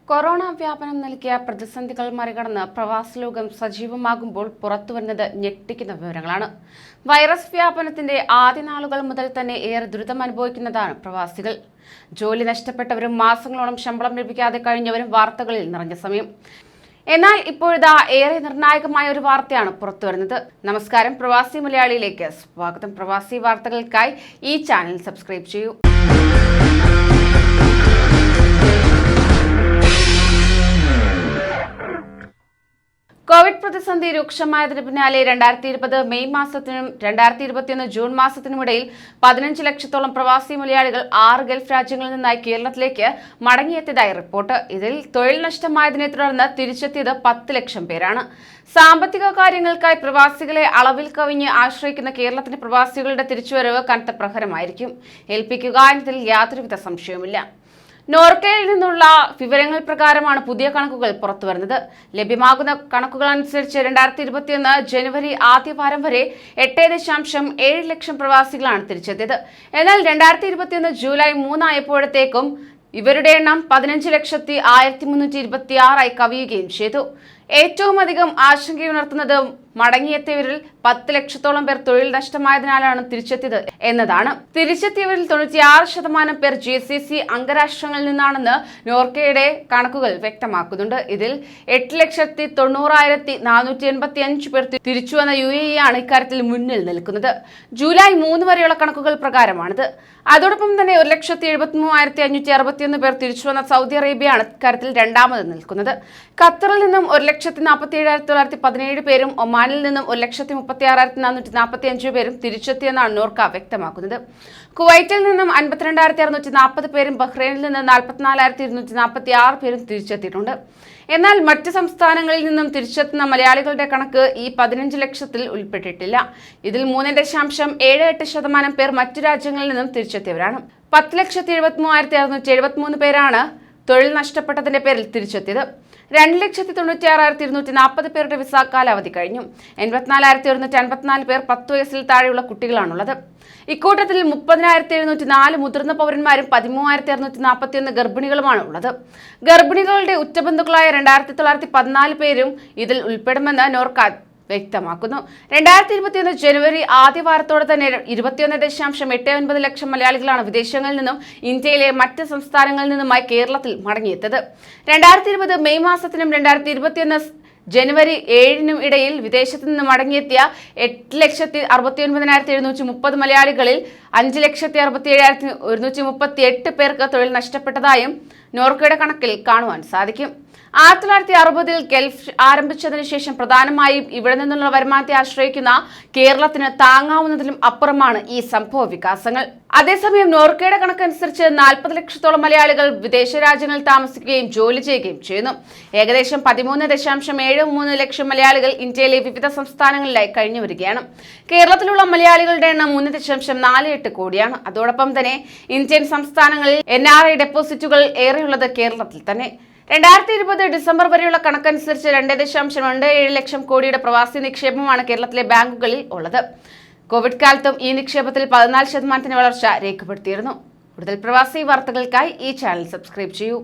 Corona വ്യാപനം നൽകിയ പ്രതിസന്ധികൾ മറികടന്ന് പ്രവാസലോകം സജീവമാകുമ്പോൾ പുറത്തുവരുന്നത് ഞെട്ടിക്കുന്ന വിവരങ്ങളാണ്. വൈറസ് വ്യാപനത്തിന്റെ ആദ്യ നാളുകൾ മുതൽ തന്നെ ഏറെ ദുരിതം അനുഭവിക്കുന്നതാണ് പ്രവാസികൾ. ജോലി നഷ്ടപ്പെട്ടവരും മാസങ്ങളോളം ശമ്പളം ലഭിക്കാതെ കഴിഞ്ഞവരും വാർത്തകളിൽ നിറഞ്ഞ സമയം. എന്നാൽ ഇപ്പോഴിതാ ഏറെ നിർണായകമായ ഒരു വാർത്തയാണ് പുറത്തുവരുന്നത്. നമസ്കാരം, പ്രവാസി മലയാളിയിലേക്ക് സ്വാഗതം. പ്രവാസി വാർത്തകൾക്കായി ഈ ചാനൽ സബ്സ്ക്രൈബ് ചെയ്യൂ. കോവിഡ് പ്രതിസന്ധി രൂക്ഷമായതിനു പിന്നാലെ 2020 മെയ് മാസത്തിനും 2021 ജൂൺ മാസത്തിനുമിടയിൽ 15 ലക്ഷത്തോളം പ്രവാസി മലയാളികൾ 6 ഗൾഫ് രാജ്യങ്ങളിൽ നിന്നായി കേരളത്തിലേക്ക് മടങ്ങിയെത്തിയതായി റിപ്പോർട്ട്. ഇതിൽ തൊഴിൽ നഷ്ടമായതിനെ തുടർന്ന് തിരിച്ചെത്തിയത് 10 ലക്ഷം പേരാണ്. സാമ്പത്തിക കാര്യങ്ങൾക്കായി പ്രവാസികളെ അളവിൽ കവിഞ്ഞ് ആശ്രയിക്കുന്ന കേരളത്തിന്റെ പ്രവാസികളുടെ തിരിച്ചുവരവ് കനത്ത പ്രഹരമായിരിക്കും ഏൽപ്പിക്കുക എന്നതിൽ യാതൊരുവിധ സംശയവുമില്ല. നോർക്കയിൽ നിന്നുള്ള വിവരങ്ങൾ പ്രകാരമാണ് പുതിയ കണക്കുകൾ പുറത്തുവരുന്നത്. ലഭ്യമാകുന്ന കണക്കുകൾ അനുസരിച്ച് 2021 ജനുവരി ആദ്യവാരം വരെ 8.7 ലക്ഷം പ്രവാസികളാണ് തിരിച്ചെത്തിയത്. എന്നാൽ 2021 ജൂലൈ 3 ആയപ്പോഴത്തേക്കും ഇവരുടെ എണ്ണം 15,1326 കവിയുകയും ചെയ്തു. ഏറ്റവും അധികം ആശങ്കയുണർത്തുന്നത് മടങ്ങിയെത്തിയവരിൽ 10 ലക്ഷത്തോളം പേർ തൊഴിൽ നഷ്ടമായതിനാലാണ് തിരിച്ചെത്തിയത് എന്നതാണ്. തിരിച്ചെത്തിയവരിൽ 96% പേർ GCC അംഗരാഷ്ട്രങ്ങളിൽ നിന്നാണെന്ന് നോർക്കയുടെ കണക്കുകൾ വ്യക്തമാക്കുന്നുണ്ട്. ഇതിൽ 8,90,485 പേർ തിരിച്ചുവന്ന UAE ആണ് ഇക്കാര്യത്തിൽ മുന്നിൽ നിൽക്കുന്നത്. ജൂലൈ 3 വരെയുള്ള കണക്കുകൾ പ്രകാരമാണിത്. അതോടൊപ്പം തന്നെ 1,73,561 പേർ തിരിച്ചുവന്ന സൗദി അറേബ്യയാണ് ഇക്കാര്യത്തിൽ രണ്ടാമത് നിൽക്കുന്നത്. ഖത്തറിൽ നിന്നും 1,47,917 പേരും ഒമാനിൽ നിന്നും 1,36,445 പേരും തിരിച്ചെത്തിയെന്നാണ് നോർക്ക വ്യക്തമാക്കുന്നത്. കുവൈറ്റിൽ നിന്നും 52,640 പേരും ബഹ്റൈനിൽ നിന്ന് 44,246 പേരും തിരിച്ചെത്തിയിട്ടുണ്ട്. എന്നാൽ മറ്റ് സംസ്ഥാനങ്ങളിൽ നിന്നും തിരിച്ചെത്തുന്ന മലയാളികളുടെ കണക്ക് ഈ 15 ലക്ഷത്തിൽ ഉൾപ്പെട്ടിട്ടില്ല. ഇതിൽ 3.78% പേർ മറ്റു രാജ്യങ്ങളിൽ നിന്നും തിരിച്ചെത്തിയവരാണ്. 10,73,673 പേരാണ് തൊഴിൽ നഷ്ടപ്പെട്ടതിന്റെ പേരിൽ തിരിച്ചെത്തിയത്. 2,96,240 പേരുടെ വിസ കാലാവധി കഴിഞ്ഞു. 84,154 പേർ 10 വയസ്സിൽ താഴെയുള്ള കുട്ടികളാണുള്ളത്. ഇക്കൂട്ടത്തിൽ 30,704 മുതിർന്ന പൗരന്മാരും 13,641 ഗർഭിണികളുമാണ് ഉള്ളത്. ഗർഭിണികളുടെ ഉറ്റബന്ധുക്കളായ 2,914 പേരും ഇതിൽ ഉൾപ്പെടുമെന്ന് നോർക്ക വ്യക്തമാക്കുന്നു. 2021 ജനുവരി ആദ്യവാരത്തോടെ തന്നെ 21.89 ലക്ഷം മലയാളികളാണ് വിദേശങ്ങളിൽ നിന്നും ഇന്ത്യയിലെ മറ്റ് സംസ്ഥാനങ്ങളിൽ നിന്നുമായി കേരളത്തിൽ മടങ്ങിയെത്തിയത്. 2020 മെയ് മാസത്തിനും 2021 ജനുവരി 7 ഇടയിൽ വിദേശത്ത് നിന്ന് മടങ്ങിയെത്തിയ 8,69,730 മലയാളികളിൽ 5,67,138 പേർക്ക് തൊഴിൽ നഷ്ടപ്പെട്ടതായും നോർക്കയുടെ കണക്കിൽ കാണുവാൻ സാധിക്കും. 1960 ഗൾഫ് ആരംഭിച്ചതിനു ശേഷം പ്രധാനമായും ഇവിടെ നിന്നുള്ള വരുമാനത്തെ ആശ്രയിക്കുന്ന കേരളത്തിന് താങ്ങാവുന്നതിലും അപ്പുറമാണ് ഈ സംഭവ വികാസങ്ങൾ. അതേസമയം നോർക്കയുടെ കണക്കനുസരിച്ച് 40 ലക്ഷത്തോളം മലയാളികൾ വിദേശ രാജ്യങ്ങളിൽ താമസിക്കുകയും ജോലി ചെയ്യുകയും ചെയ്യുന്നു. ഏകദേശം 13.73 ലക്ഷം മലയാളികൾ ഇന്ത്യയിലെ വിവിധ സംസ്ഥാനങ്ങളിലായി കഴിഞ്ഞു വരികയാണ്. കേരളത്തിലുള്ള മലയാളികളുടെ എണ്ണം 3.48 കോടിയാണ്. അതോടൊപ്പം തന്നെ ഇന്ത്യൻ സംസ്ഥാനങ്ങളിൽ NRI ഡെപ്പോസിറ്റുകൾ ഏറെയുള്ളത് കേരളത്തിൽ തന്നെ. 2020 ഡിസംബർ വരെയുള്ള കണക്കനുസരിച്ച് 2.17 ലക്ഷം കോടിയുടെ പ്രവാസി നിക്ഷേപമാണ് കേരളത്തിലെ ബാങ്കുകളിൽ ഉള്ളത്. കോവിഡ് കാലത്തും ഈ നിക്ഷേപത്തിൽ 14% വളർച്ച രേഖപ്പെടുത്തിയിരുന്നു. കൂടുതൽ പ്രവാസി വാർത്തകൾക്കായി ഈ ചാനൽ സബ്സ്ക്രൈബ് ചെയ്യൂ.